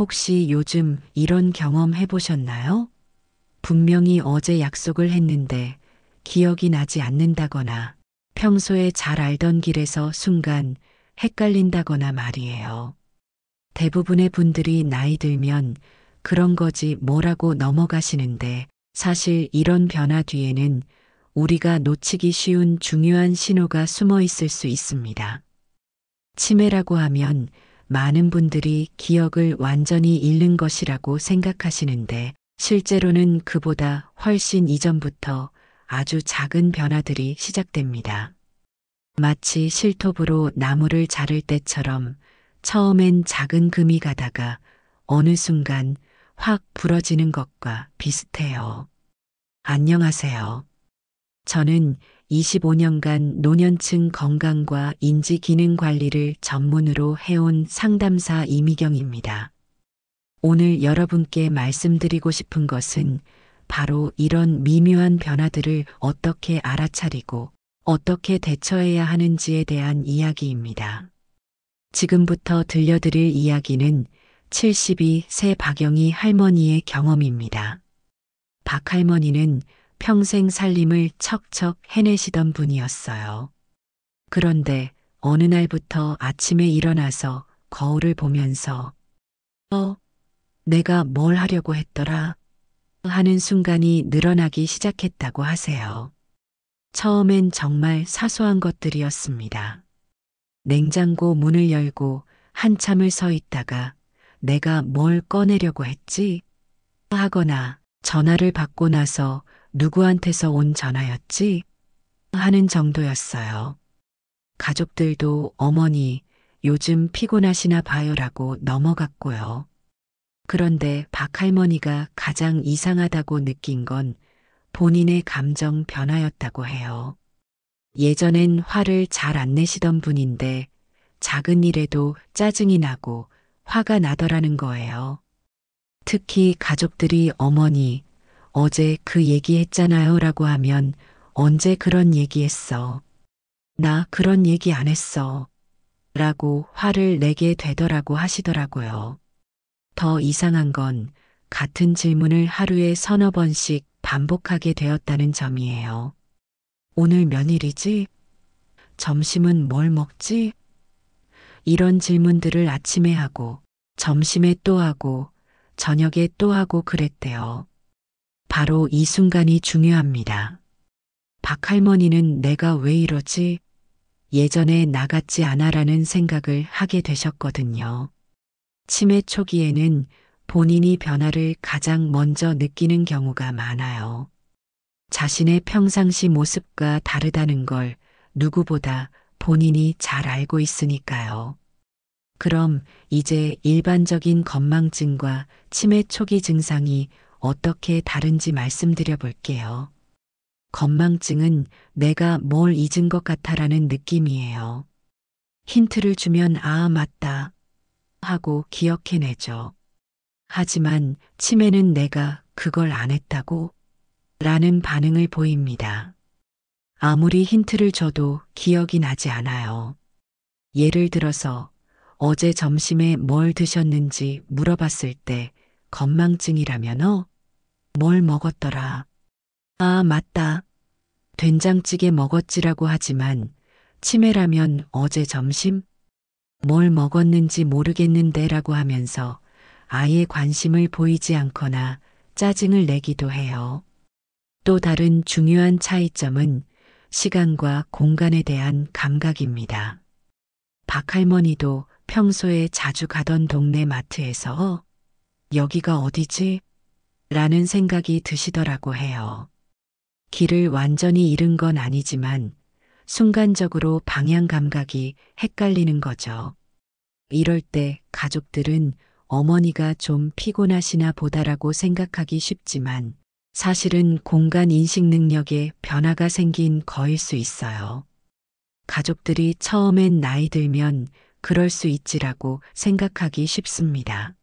혹시 요즘 이런 경험 해보셨나요? 분명히 어제 약속을 했는데 기억이 나지 않는다거나 평소에 잘 알던 길에서 순간 헷갈린다거나 말이에요. 대부분의 분들이 나이 들면 그런 거지 뭐라고 넘어가시는데 사실 이런 변화 뒤에는 우리가 놓치기 쉬운 중요한 신호가 숨어 있을 수 있습니다. 치매라고 하면 많은 분들이 기억을 완전히 잃는 것이라고 생각하시는데 실제로는 그보다 훨씬 이전부터 아주 작은 변화들이 시작됩니다. 마치 실톱으로 나무를 자를 때처럼 처음엔 작은 금이 가다가 어느 순간 확 부러지는 것과 비슷해요. 안녕하세요. 저는 25년간 노년층 건강과 인지 기능 관리를 전문으로 해온 상담사 이미경입니다. 오늘 여러분께 말씀드리고 싶은 것은 바로 이런 미묘한 변화들을 어떻게 알아차리고 어떻게 대처해야 하는지에 대한 이야기입니다. 지금부터 들려드릴 이야기는 72세 박영희 할머니의 경험입니다. 박 할머니는 평생 살림을 척척 해내시던 분이었어요. 그런데 어느 날부터 아침에 일어나서 거울을 보면서 내가 뭘 하려고 했더라 하는 순간이 늘어나기 시작했다고 하세요. 처음엔 정말 사소한 것들이었습니다. 냉장고 문을 열고 한참을 서 있다가 내가 뭘 꺼내려고 했지? 하거나 전화를 받고 나서 누구한테서 온 전화였지? 하는 정도였어요. 가족들도 어머니 요즘 피곤하시나 봐요라고 넘어갔고요. 그런데 박 할머니가 가장 이상하다고 느낀 건 본인의 감정 변화였다고 해요. 예전엔 화를 잘 안 내시던 분인데 작은 일에도 짜증이 나고 화가 나더라는 거예요. 특히 가족들이 어머니, 어제 그 얘기했잖아요 라고 하면 언제 그런 얘기했어. 나 그런 얘기 안 했어. 라고 화를 내게 되더라고 하시더라고요. 더 이상한 건 같은 질문을 하루에 서너 번씩 반복하게 되었다는 점이에요. 오늘 며칠이지? 점심은 뭘 먹지? 이런 질문들을 아침에 하고, 점심에 또 하고, 저녁에 또 하고 그랬대요. 바로 이 순간이 중요합니다. 박 할머니는 내가 왜 이러지? 예전에 나 같지 않아라는 생각을 하게 되셨거든요. 치매 초기에는 본인이 변화를 가장 먼저 느끼는 경우가 많아요. 자신의 평상시 모습과 다르다는 걸 누구보다 본인이 잘 알고 있으니까요. 그럼 이제 일반적인 건망증과 치매 초기 증상이 어떻게 다른지 말씀드려 볼게요. 건망증은 내가 뭘 잊은 것 같아라는 느낌이에요. 힌트를 주면 아, 맞다 하고 기억해내죠. 하지만 치매는 내가 그걸 안 했다고 라는 반응을 보입니다. 아무리 힌트를 줘도 기억이 나지 않아요. 예를 들어서 어제 점심에 뭘 드셨는지 물어봤을 때 건망증이라면 뭘 먹었더라. 아, 맞다. 된장찌개 먹었지라고 하지만 치매라면 어제 점심 뭘 먹었는지 모르겠는데 라고 하면서 아예 관심을 보이지 않거나 짜증을 내기도 해요. 또 다른 중요한 차이점은 시간과 공간에 대한 감각입니다. 박 할머니도 평소에 자주 가던 동네 마트에서 여기가 어디지? 라는 생각이 드시더라고 해요. 길을 완전히 잃은 건 아니지만 순간적으로 방향 감각이 헷갈리는 거죠. 이럴 때 가족들은 어머니가 좀 피곤하시나 보다라고 생각하기 쉽지만 사실은 공간 인식 능력에 변화가 생긴 거일 수 있어요. 가족들이 처음엔 나이 들면 그럴 수 있지라고 생각하기 쉽습니다.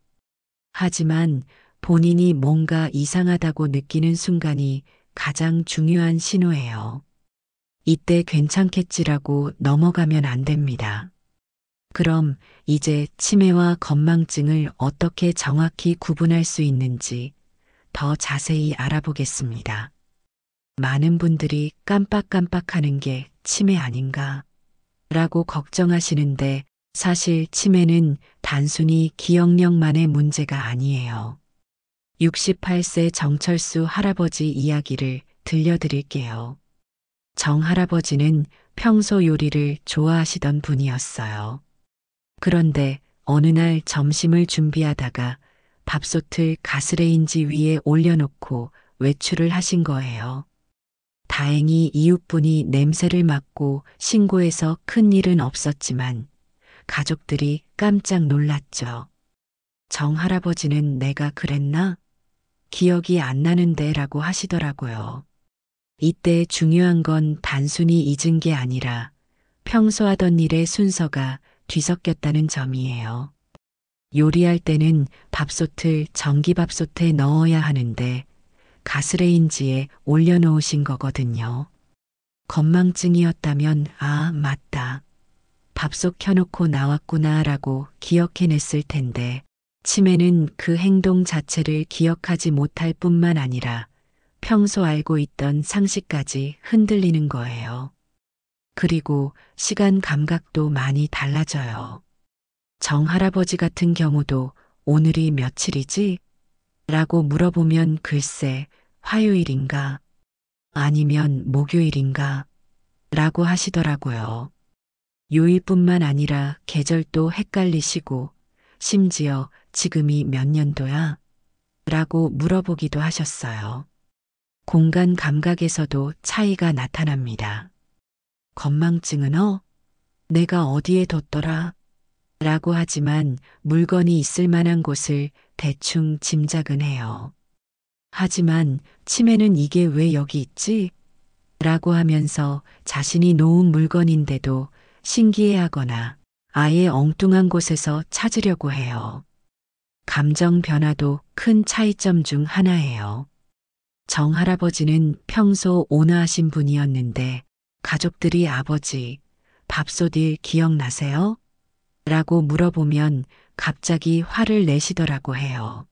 하지만 본인이 뭔가 이상하다고 느끼는 순간이 가장 중요한 신호예요. 이때 괜찮겠지라고 넘어가면 안 됩니다. 그럼 이제 치매와 건망증을 어떻게 정확히 구분할 수 있는지 더 자세히 알아보겠습니다. 많은 분들이 깜빡깜빡하는 게 치매 아닌가 라고 걱정하시는데 사실 치매는 단순히 기억력만의 문제가 아니에요. 68세 정철수 할아버지 이야기를 들려드릴게요. 정 할아버지는 평소 요리를 좋아하시던 분이었어요. 그런데 어느 날 점심을 준비하다가 밥솥을 가스레인지 위에 올려놓고 외출을 하신 거예요. 다행히 이웃분이 냄새를 맡고 신고해서 큰 일은 없었지만 가족들이 깜짝 놀랐죠. 정 할아버지는 내가 그랬나? 기억이 안 나는데 라고 하시더라고요. 이때 중요한 건 단순히 잊은 게 아니라 평소 하던 일의 순서가 뒤섞였다는 점이에요. 요리할 때는 밥솥을 전기밥솥에 넣어야 하는데 가스레인지에 올려놓으신 거거든요. 건망증이었다면 아, 맞다. 밥솥 켜놓고 나왔구나 라고 기억해냈을 텐데 치매는 그 행동 자체를 기억하지 못할 뿐만 아니라 평소 알고 있던 상식까지 흔들리는 거예요. 그리고 시간 감각도 많이 달라져요. 정 할아버지 같은 경우도 오늘이 며칠이지? 라고 물어보면 글쎄 화요일인가? 아니면 목요일인가? 라고 하시더라고요. 요일뿐만 아니라 계절도 헷갈리시고 심지어 지금이 몇 년도야? 라고 물어보기도 하셨어요. 공간 감각에서도 차이가 나타납니다. 건망증은 내가 어디에 뒀더라? 라고 하지만 물건이 있을 만한 곳을 대충 짐작은 해요. 하지만 치매는 이게 왜 여기 있지? 라고 하면서 자신이 놓은 물건인데도 신기해하거나 아예 엉뚱한 곳에서 찾으려고 해요. 감정 변화도 큰 차이점 중 하나예요. 정 할아버지는 평소 온화하신 분이었는데 가족들이 아버지, 밥솥 일 기억나세요? 라고 물어보면 갑자기 화를 내시더라고 해요.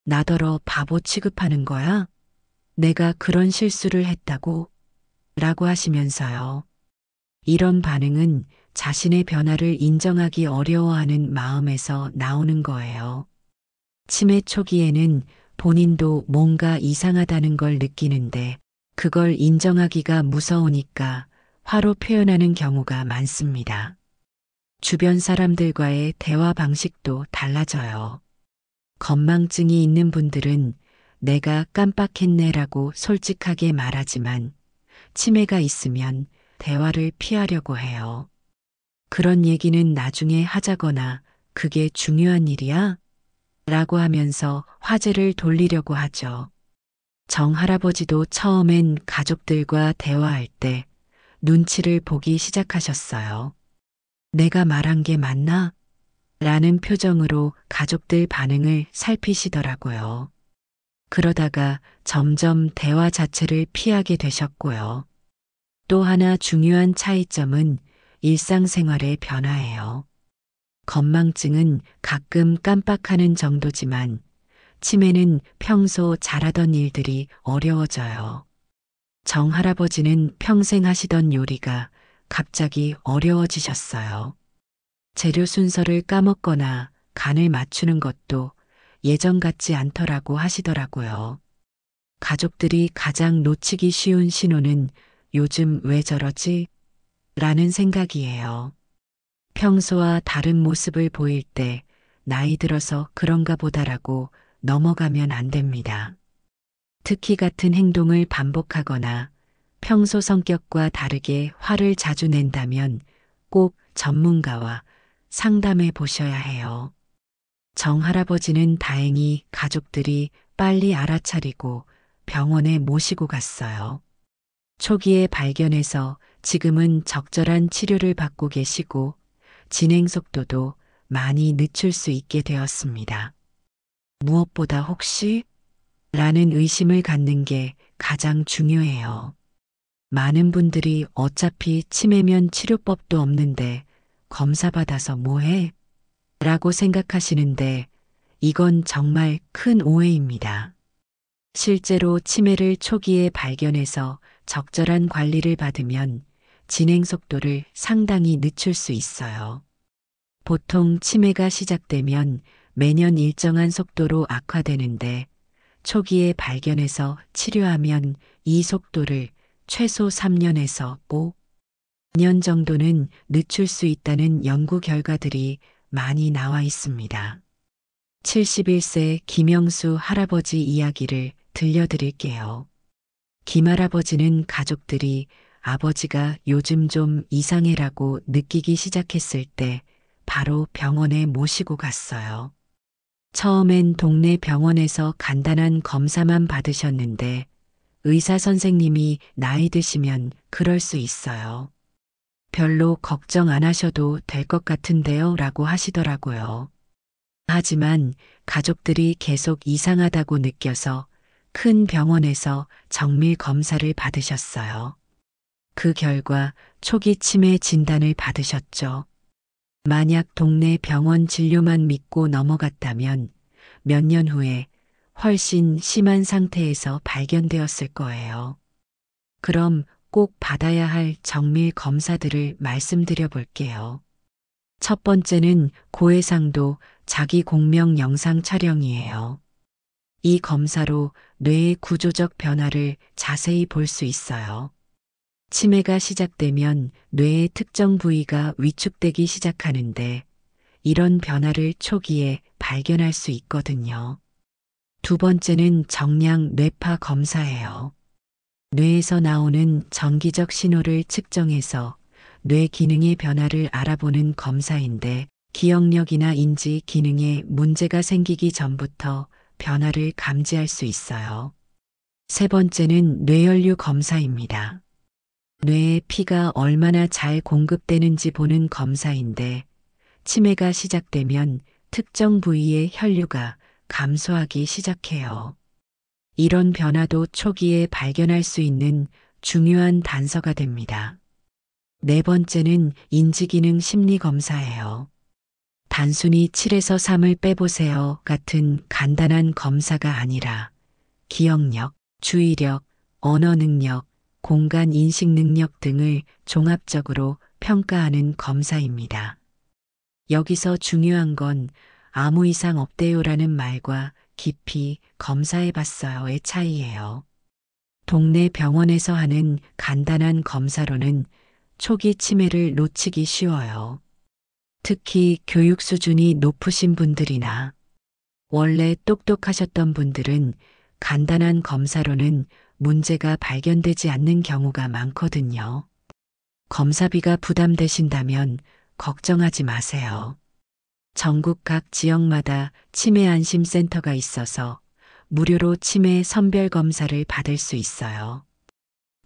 나더러 바보 취급하는 거야? 내가 그런 실수를 했다고? 라고 하시면서요. 이런 반응은 자신의 변화를 인정하기 어려워하는 마음에서 나오는 거예요. 치매 초기에는 본인도 뭔가 이상하다는 걸 느끼는데 그걸 인정하기가 무서우니까 화로 표현하는 경우가 많습니다. 주변 사람들과의 대화 방식도 달라져요. 건망증이 있는 분들은 내가 깜빡했네라고 솔직하게 말하지만 치매가 있으면 대화를 피하려고 해요. 그런 얘기는 나중에 하자거나 그게 중요한 일이야? 라고 하면서 화제를 돌리려고 하죠. 정 할아버지도 처음엔 가족들과 대화할 때 눈치를 보기 시작하셨어요. 내가 말한 게 맞나? 라는 표정으로 가족들 반응을 살피시더라고요. 그러다가 점점 대화 자체를 피하게 되셨고요. 또 하나 중요한 차이점은 일상생활의 변화예요. 건망증은 가끔 깜빡하는 정도지만 치매는 평소 잘하던 일들이 어려워져요. 정 할아버지는 평생 하시던 요리가 갑자기 어려워지셨어요. 재료 순서를 까먹거나 간을 맞추는 것도 예전 같지 않더라고 하시더라고요. 가족들이 가장 놓치기 쉬운 신호는 요즘 왜 저러지? 라는 생각이에요. 평소와 다른 모습을 보일 때 나이 들어서 그런가 보다라고 넘어가면 안 됩니다. 특히 같은 행동을 반복하거나 평소 성격과 다르게 화를 자주 낸다면 꼭 전문가와 상담해 보셔야 해요. 정 할아버지는 다행히 가족들이 빨리 알아차리고 병원에 모시고 갔어요. 초기에 발견해서 지금은 적절한 치료를 받고 계시고 진행 속도도 많이 늦출 수 있게 되었습니다. 무엇보다 혹시? 라는 의심을 갖는 게 가장 중요해요. 많은 분들이 어차피 치매면 치료법도 없는데 검사받아서 뭐해? 라고 생각하시는데 이건 정말 큰 오해입니다. 실제로 치매를 초기에 발견해서 적절한 관리를 받으면 진행 속도를 상당히 늦출 수 있어요. 보통 치매가 시작되면 매년 일정한 속도로 악화되는데 초기에 발견해서 치료하면 이 속도를 최소 3년에서 5년 정도는 늦출 수 있다는 연구 결과들이 많이 나와 있습니다. 71세 김영수 할아버지 이야기를 들려드릴게요. 김할아버지는 가족들이 아버지가 요즘 좀 이상해라고 느끼기 시작했을 때 바로 병원에 모시고 갔어요. 처음엔 동네 병원에서 간단한 검사만 받으셨는데 의사 선생님이 나이 드시면 그럴 수 있어요. 별로 걱정 안 하셔도 될 것 같은데요 라고 하시더라고요. 하지만 가족들이 계속 이상하다고 느껴서 큰 병원에서 정밀 검사를 받으셨어요. 그 결과 초기 치매 진단을 받으셨죠. 만약 동네 병원 진료만 믿고 넘어갔다면 몇 년 후에 훨씬 심한 상태에서 발견되었을 거예요. 그럼 꼭 받아야 할 정밀 검사들을 말씀드려 볼게요. 첫 번째는 고해상도 자기 공명 영상 촬영이에요. 이 검사로 뇌의 구조적 변화를 자세히 볼 수 있어요. 치매가 시작되면 뇌의 특정 부위가 위축되기 시작하는데 이런 변화를 초기에 발견할 수 있거든요. 두 번째는 정량 뇌파 검사예요. 뇌에서 나오는 전기적 신호를 측정해서 뇌 기능의 변화를 알아보는 검사인데 기억력이나 인지 기능에 문제가 생기기 전부터 변화를 감지할 수 있어요. 세 번째는 뇌혈류 검사입니다. 뇌에 피가 얼마나 잘 공급되는지 보는 검사인데 치매가 시작되면 특정 부위의 혈류가 감소하기 시작해요. 이런 변화도 초기에 발견할 수 있는 중요한 단서가 됩니다. 네 번째는 인지기능 심리검사예요. 단순히 7에서 3을 빼보세요 같은 간단한 검사가 아니라 기억력, 주의력, 언어 능력, 공간 인식 능력 등을 종합적으로 평가하는 검사입니다. 여기서 중요한 건 아무 이상 없대요라는 말과 깊이 검사해봤어요의 차이예요. 동네 병원에서 하는 간단한 검사로는 초기 치매를 놓치기 쉬워요. 특히 교육 수준이 높으신 분들이나 원래 똑똑하셨던 분들은 간단한 검사로는 문제가 발견되지 않는 경우가 많거든요. 검사비가 부담되신다면 걱정하지 마세요. 전국 각 지역마다 치매 안심센터가 있어서 무료로 치매 선별 검사를 받을 수 있어요.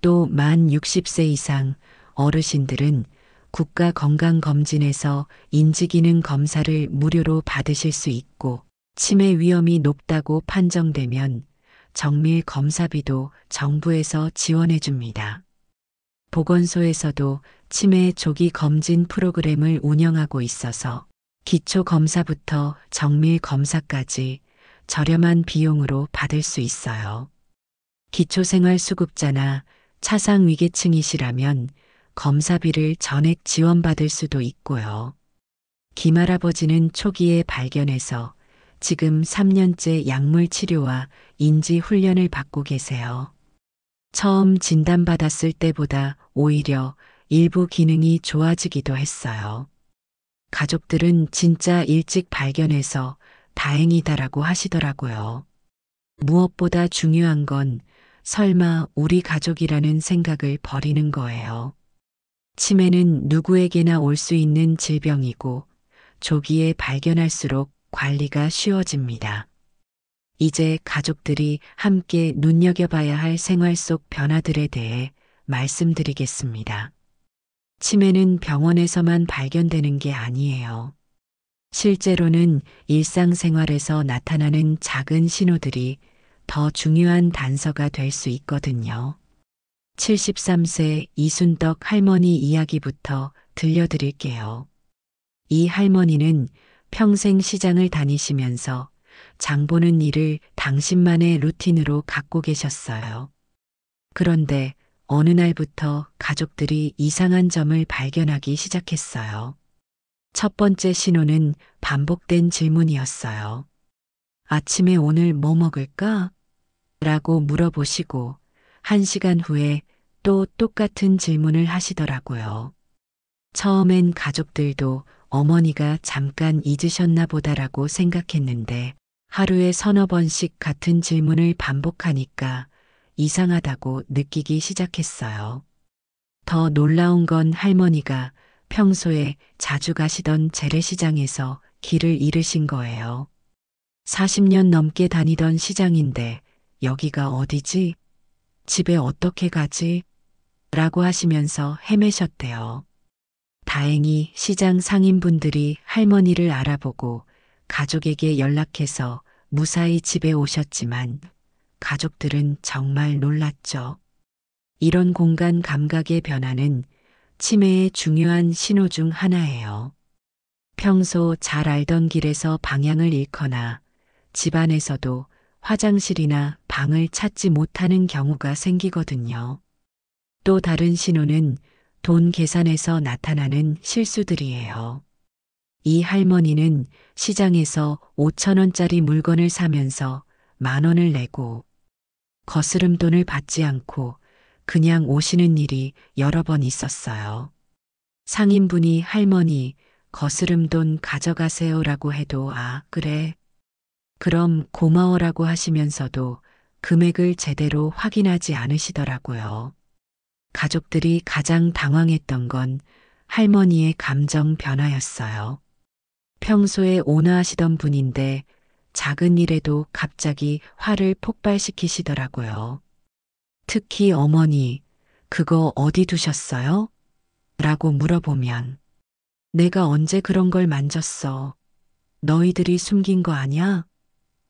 또 만 60세 이상 어르신들은 국가건강검진에서 인지기능 검사를 무료로 받으실 수 있고 치매 위험이 높다고 판정되면 정밀 검사비도 정부에서 지원해 줍니다. 보건소에서도 치매 조기 검진 프로그램을 운영하고 있어서 기초 검사부터 정밀 검사까지 저렴한 비용으로 받을 수 있어요. 기초생활수급자나 차상위계층이시라면 검사비를 전액 지원받을 수도 있고요. 김할아버지는 초기에 발견해서 지금 3년째 약물 치료와 인지 훈련을 받고 계세요. 처음 진단받았을 때보다 오히려 일부 기능이 좋아지기도 했어요. 가족들은 진짜 일찍 발견해서 다행이다라고 하시더라고요. 무엇보다 중요한 건 설마 우리 가족이라는 생각을 버리는 거예요. 치매는 누구에게나 올 수 있는 질병이고 조기에 발견할수록 관리가 쉬워집니다. 이제 가족들이 함께 눈여겨봐야 할 생활 속 변화들에 대해 말씀드리겠습니다. 치매는 병원에서만 발견되는 게 아니에요. 실제로는 일상생활에서 나타나는 작은 신호들이 더 중요한 단서가 될 수 있거든요. 73세 이순덕 할머니 이야기부터 들려드릴게요. 이 할머니는 평생 시장을 다니시면서 장 보는 일을 당신만의 루틴으로 갖고 계셨어요. 그런데 어느 날부터 가족들이 이상한 점을 발견하기 시작했어요. 첫 번째 신호는 반복된 질문이었어요. 아침에 오늘 뭐 먹을까? 라고 물어보시고 1시간 후에 또 똑같은 질문을 하시더라고요. 처음엔 가족들도 어머니가 잠깐 잊으셨나 보다라고 생각했는데 하루에 서너 번씩 같은 질문을 반복하니까 이상하다고 느끼기 시작했어요. 더 놀라운 건 할머니가 평소에 자주 가시던 재래시장에서 길을 잃으신 거예요. 40년 넘게 다니던 시장인데 여기가 어디지? 집에 어떻게 가지? 라고 하시면서 헤매셨대요. 다행히 시장 상인분들이 할머니를 알아보고 가족에게 연락해서 무사히 집에 오셨지만 가족들은 정말 놀랐죠. 이런 공간 감각의 변화는 치매의 중요한 신호 중 하나예요. 평소 잘 알던 길에서 방향을 잃거나 집안에서도 화장실이나 방을 찾지 못하는 경우가 생기거든요. 또 다른 신호는 돈 계산에서 나타나는 실수들이에요. 이 할머니는 시장에서 5,000원짜리 물건을 사면서 10,000원을 내고 거스름 돈을 받지 않고 그냥 오시는 일이 여러 번 있었어요. 상인분이 할머니 거스름 돈 가져가세요라고 해도 아, 그래. 그럼 고마워라고 하시면서도 금액을 제대로 확인하지 않으시더라고요. 가족들이 가장 당황했던 건 할머니의 감정 변화였어요. 평소에 온화하시던 분인데 작은 일에도 갑자기 화를 폭발시키시더라고요. 특히 어머니, 그거 어디 두셨어요? 라고 물어보면 내가 언제 그런 걸 만졌어? 너희들이 숨긴 거 아냐?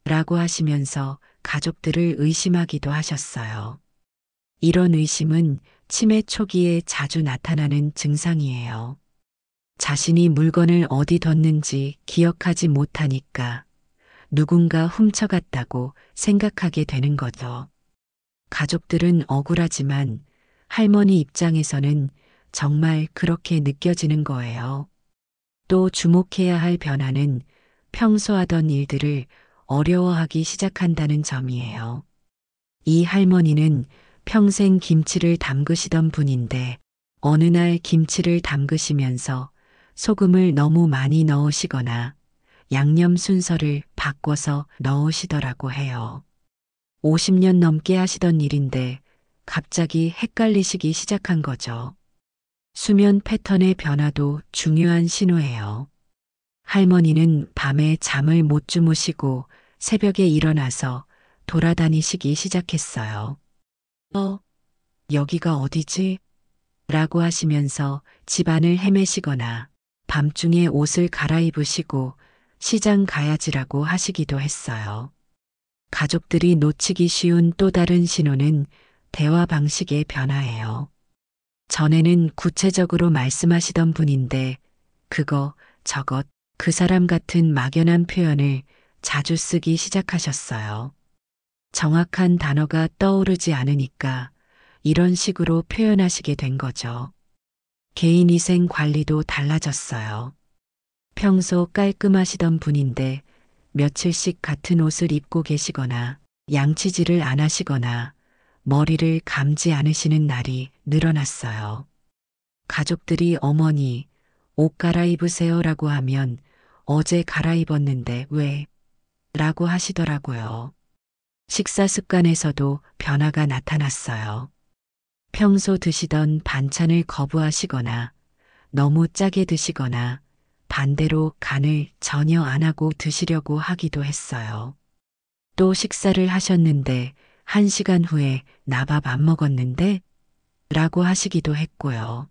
라고 하시면서 가족들을 의심하기도 하셨어요. 이런 의심은 치매 초기에 자주 나타나는 증상이에요. 자신이 물건을 어디 뒀는지 기억하지 못하니까 누군가 훔쳐갔다고 생각하게 되는 거죠. 가족들은 억울하지만 할머니 입장에서는 정말 그렇게 느껴지는 거예요. 또 주목해야 할 변화는 평소 하던 일들을 어려워하기 시작한다는 점이에요. 이 할머니는 평생 김치를 담그시던 분인데 어느 날 김치를 담그시면서 소금을 너무 많이 넣으시거나 양념 순서를 바꿔서 넣으시더라고 해요. 50년 넘게 하시던 일인데 갑자기 헷갈리시기 시작한 거죠. 수면 패턴의 변화도 중요한 신호예요. 할머니는 밤에 잠을 못 주무시고 새벽에 일어나서 돌아다니시기 시작했어요. 여기가 어디지? 라고 하시면서 집안을 헤매시거나 밤중에 옷을 갈아입으시고 시장 가야지라고 하시기도 했어요. 가족들이 놓치기 쉬운 또 다른 신호는 대화 방식의 변화예요. 전에는 구체적으로 말씀하시던 분인데 그거, 저것, 그 사람 같은 막연한 표현을 자주 쓰기 시작하셨어요. 정확한 단어가 떠오르지 않으니까 이런 식으로 표현하시게 된 거죠. 개인위생 관리도 달라졌어요. 평소 깔끔하시던 분인데 며칠씩 같은 옷을 입고 계시거나 양치질을 안 하시거나 머리를 감지 않으시는 날이 늘어났어요. 가족들이 어머니, 옷 갈아입으세요라고 하면 어제 갈아입었는데 왜? 라고 하시더라고요. 식사 습관에서도 변화가 나타났어요. 평소 드시던 반찬을 거부하시거나 너무 짜게 드시거나 반대로 간을 전혀 안 하고 드시려고 하기도 했어요. 또 식사를 하셨는데 1시간 후에 나 밥 안 먹었는데? 라고 하시기도 했고요.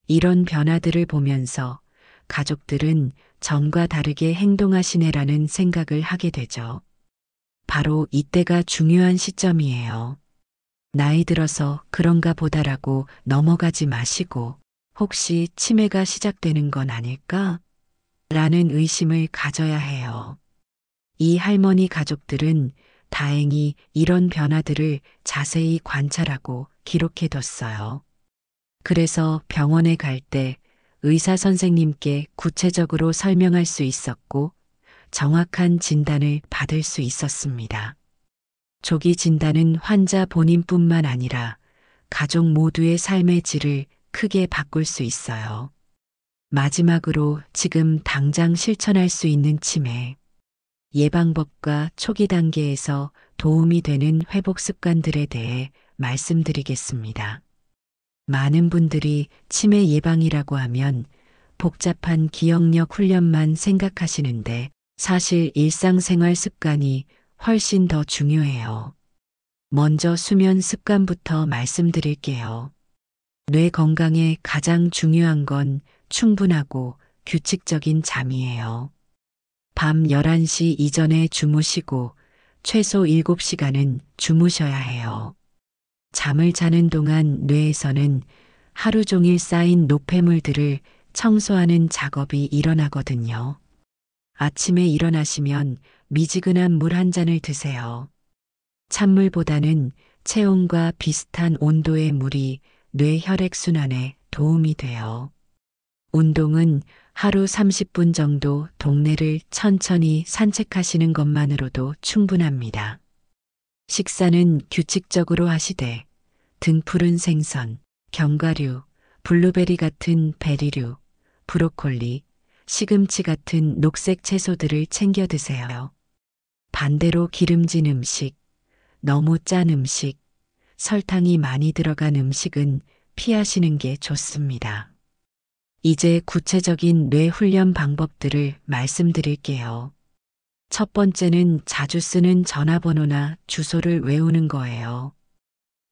이런 변화들을 보면서 가족들은 전과 다르게 행동하시네라는 생각을 하게 되죠. 바로 이때가 중요한 시점이에요. 나이 들어서 그런가 보다라고 넘어가지 마시고 혹시 치매가 시작되는 건 아닐까? 라는 의심을 가져야 해요. 이 할머니 가족들은 다행히 이런 변화들을 자세히 관찰하고 기록해뒀어요. 그래서 병원에 갈 때 의사 선생님께 구체적으로 설명할 수 있었고 정확한 진단을 받을 수 있었습니다. 조기 진단은 환자 본인뿐만 아니라 가족 모두의 삶의 질을 크게 바꿀 수 있어요. 마지막으로 지금 당장 실천할 수 있는 치매, 예방법과 초기 단계에서 도움이 되는 회복 습관들에 대해 말씀드리겠습니다. 많은 분들이 치매 예방이라고 하면 복잡한 기억력 훈련만 생각하시는데 사실 일상생활 습관이 훨씬 더 중요해요. 먼저 수면 습관부터 말씀드릴게요. 뇌 건강에 가장 중요한 건 충분하고 규칙적인 잠이에요. 밤 11시 이전에 주무시고 최소 7시간은 주무셔야 해요. 잠을 자는 동안 뇌에서는 하루 종일 쌓인 노폐물들을 청소하는 작업이 일어나거든요. 아침에 일어나시면 미지근한 물 한 잔을 드세요. 찬물보다는 체온과 비슷한 온도의 물이 뇌 혈액순환에 도움이 돼요. 운동은 하루 30분 정도 동네를 천천히 산책하시는 것만으로도 충분합니다. 식사는 규칙적으로 하시되 등푸른 생선, 견과류, 블루베리 같은 베리류, 브로콜리, 시금치 같은 녹색 채소들을 챙겨 드세요. 반대로 기름진 음식, 너무 짠 음식, 설탕이 많이 들어간 음식은 피하시는 게 좋습니다. 이제 구체적인 뇌 훈련 방법들을 말씀드릴게요. 첫 번째는 자주 쓰는 전화번호나 주소를 외우는 거예요.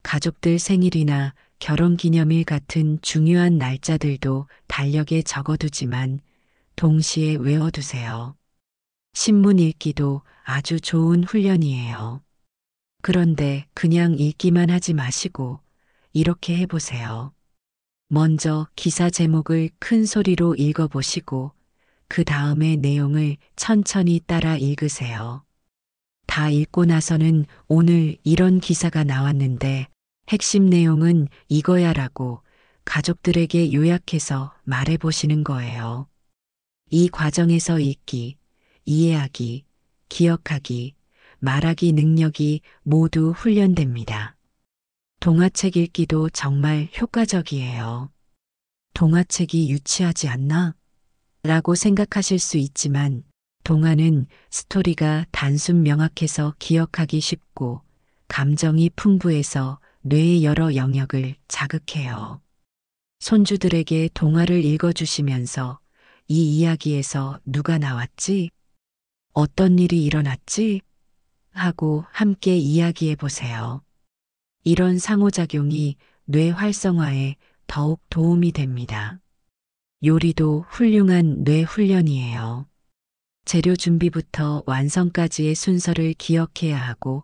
가족들 생일이나 결혼 기념일 같은 중요한 날짜들도 달력에 적어두지만 동시에 외워두세요. 신문 읽기도 아주 좋은 훈련이에요. 그런데 그냥 읽기만 하지 마시고 이렇게 해보세요. 먼저 기사 제목을 큰 소리로 읽어보시고 그 다음에 내용을 천천히 따라 읽으세요. 다 읽고 나서는 오늘 이런 기사가 나왔는데 핵심 내용은 이거야 라고 가족들에게 요약해서 말해보시는 거예요. 이 과정에서 읽기, 이해하기, 기억하기, 말하기 능력이 모두 훈련됩니다. 동화책 읽기도 정말 효과적이에요. 동화책이 유치하지 않나? 라고 생각하실 수 있지만 동화는 스토리가 단순 명확해서 기억하기 쉽고 감정이 풍부해서 뇌의 여러 영역을 자극해요. 손주들에게 동화를 읽어주시면서 이 이야기에서 누가 나왔지? 어떤 일이 일어났지? 하고 함께 이야기해 보세요. 이런 상호작용이 뇌 활성화에 더욱 도움이 됩니다. 요리도 훌륭한 뇌 훈련이에요. 재료 준비부터 완성까지의 순서를 기억해야 하고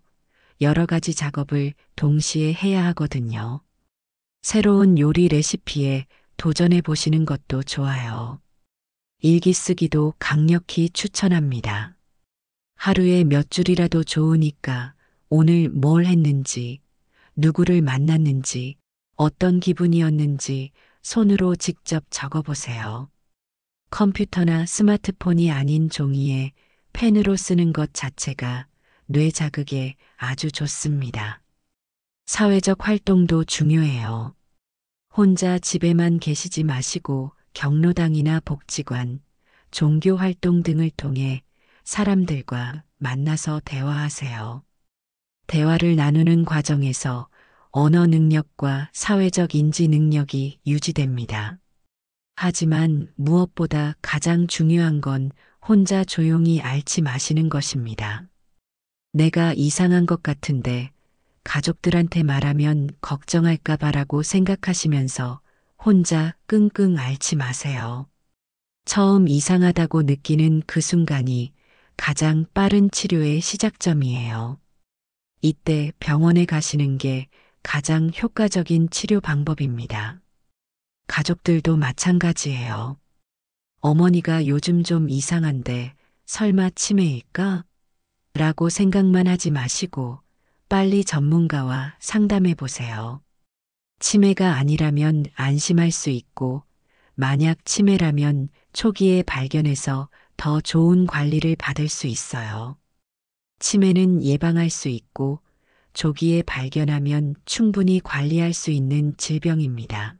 여러 가지 작업을 동시에 해야 하거든요. 새로운 요리 레시피에 도전해 보시는 것도 좋아요. 일기 쓰기도 강력히 추천합니다. 하루에 몇 줄이라도 좋으니까 오늘 뭘 했는지, 누구를 만났는지, 어떤 기분이었는지 손으로 직접 적어보세요. 컴퓨터나 스마트폰이 아닌 종이에 펜으로 쓰는 것 자체가 뇌 자극에 아주 좋습니다. 사회적 활동도 중요해요. 혼자 집에만 계시지 마시고 경로당이나 복지관, 종교 활동 등을 통해 사람들과 만나서 대화하세요. 대화를 나누는 과정에서 언어 능력과 사회적 인지 능력이 유지됩니다. 하지만 무엇보다 가장 중요한 건 혼자 조용히 앓지 마시는 것입니다. 내가 이상한 것 같은데 가족들한테 말하면 걱정할까 봐라고 생각하시면서 혼자 끙끙 앓지 마세요. 처음 이상하다고 느끼는 그 순간이 가장 빠른 치료의 시작점이에요. 이때 병원에 가시는 게 가장 효과적인 치료 방법입니다. 가족들도 마찬가지예요. 어머니가 요즘 좀 이상한데 설마 치매일까? 라고 생각만 하지 마시고 빨리 전문가와 상담해 보세요. 치매가 아니라면 안심할 수 있고 만약 치매라면 초기에 발견해서 더 좋은 관리를 받을 수 있어요. 치매는 예방할 수 있고 조기에 발견하면 충분히 관리할 수 있는 질병입니다.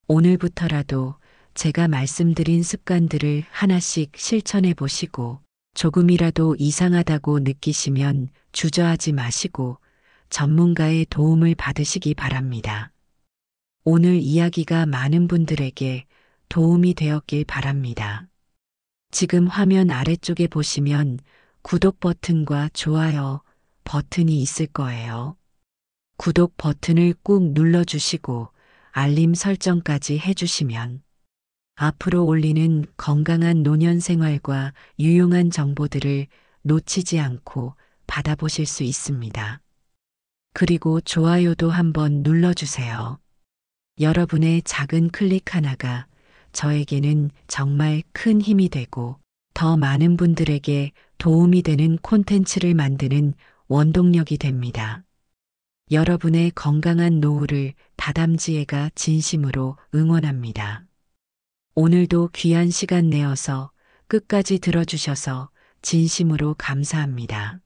오늘부터라도 제가 말씀드린 습관들을 하나씩 실천해 보시고 조금이라도 이상하다고 느끼시면 주저하지 마시고 전문가의 도움을 받으시기 바랍니다. 오늘 이야기가 많은 분들에게 도움이 되었길 바랍니다. 지금 화면 아래쪽에 보시면 구독 버튼과 좋아요 버튼이 있을 거예요. 구독 버튼을 꾹 눌러주시고 알림 설정까지 해주시면 앞으로 올리는 건강한 노년 생활과 유용한 정보들을 놓치지 않고 받아보실 수 있습니다. 그리고 좋아요도 한번 눌러주세요. 여러분의 작은 클릭 하나가 저에게는 정말 큰 힘이 되고 더 많은 분들에게 도움이 되는 콘텐츠를 만드는 원동력이 됩니다. 여러분의 건강한 노후를 다담지혜가 진심으로 응원합니다. 오늘도 귀한 시간 내어서 끝까지 들어주셔서 진심으로 감사합니다.